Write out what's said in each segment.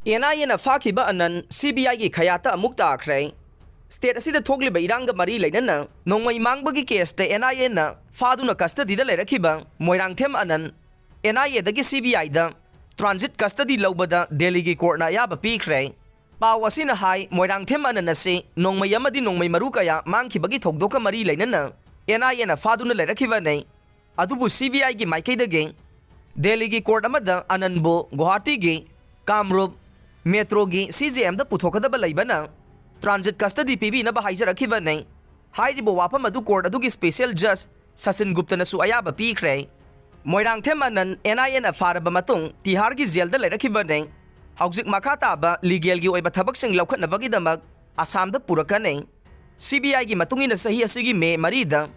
NIA na fakiba anan CBI gi khayata amuk takhre state asida thogliba iranga mari leinana nongmai mangbagi case te NIA na faduna custody da lerakhiba moirangthem anan NIA dagi CBI da transit custody lobada Delhi gi court na yaba pikre pawasina hai moirangthem anan ase nongmai amadi nongmai maru kaya mangkhibagi thogdoka mari leinana NIA na faduna lerakhiba nei adubu CBI gi maikei dage Delhi gi court amada ananbo Guwahati gi Kamrup Metro gi CJM da puthokadaba leibana transit custody PB na bahaijarakhiba nei hairibo wapam adu court adu gi special judge Sachin Gupta na su ayaba pikre moirangthem anan NIA na faraba matung Tihar gi jail da lerakhiba nei haujik makha taba legal gi oiba thabak sing laukhatnabagi damak Assam da purakane CBI gi matungina sahi asigi me marida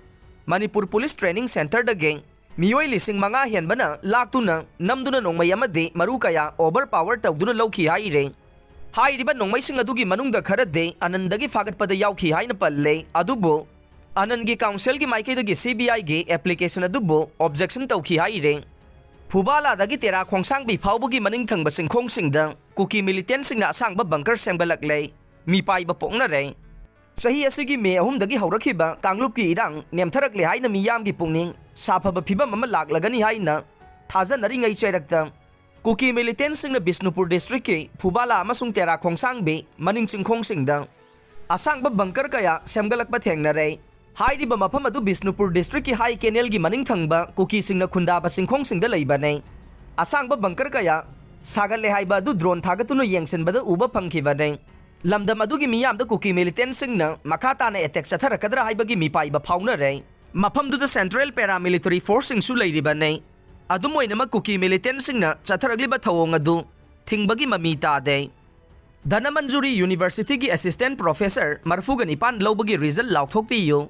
Manipur Police Training Center da geng Miyoi lising mga hiyanbana laktuna namduna nongmay amade marukaya overpower tawduna lawki haire. Hairiba nongmay sing adugi manungda kharade anandagi fagat pada yawki hai na palle adubo anangi council gi maikay dagi CBI gi application adubo objection tawki haire. Pubala dagi tera khongsang bi phawbugi maning thangba singkhong singda kuki militant singna asangba bunker sembalaklay mipay ba pong na re. Sahi asigi me ahum dagi haurakhiba Kanglup ki irang nemtharakle hai na miyam gi pungning Sapaba phibam ama laklagani haina thajanari ngai chairakta kuki militant singna Bisnupur district ki Phubala amasung tera khongsang be maning chingkhong singda asangba bunker kaya semgalakpa thengnare hairiba mafam adu Bisnupur district ki hai kenel gi maning thangba kuki singna khundaba singkhong singda leibane asangba bunker kaya sagalle haiba adu drone thagatunu yengsenbada uba phangkhibane lamdam adugi miyam da kuki militant singna makata na attack satharakadra haibagi mipaiba phaunare Mafamduda Central Paramilitary Force sing su leiriba nei adumoinama kuki militant singna chatharagliba thawong adu thingbagi mami tade Dhanamanjuri University gi Assistant Professor marfugani pan lobagi result lauthokpiyo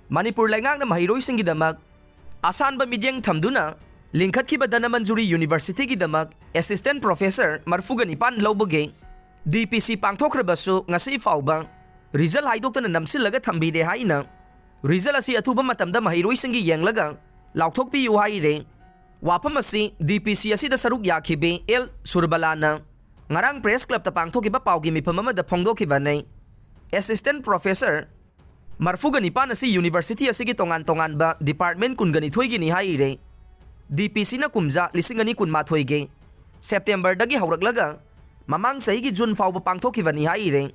Manipur lengang na mahiroi singi damak asanba midyeng thamduna lingkhatkiba Dhanamanjuri University gi damak Assistant Professor marfugani pan lobagi DPC pangthokrabasu ngasi fawba result haidoktana namsilaga thambide haina Result asi atuba matamda mahiroi singi yenglaga lauthokpiyu haire wapam asi DPC asi da saruk yakhibe L Surbalana ngarang press club ta pangthokiba pawgi mifam amada phongdokhiba nei Assistant Professor marfugani pan asi University asi gi tongan ba department kungani thoigi ni haire DPC na kumja lisingani kunma thoige September dagi hawraklaga mamang sahi gi June fawba pangthokiba ni haire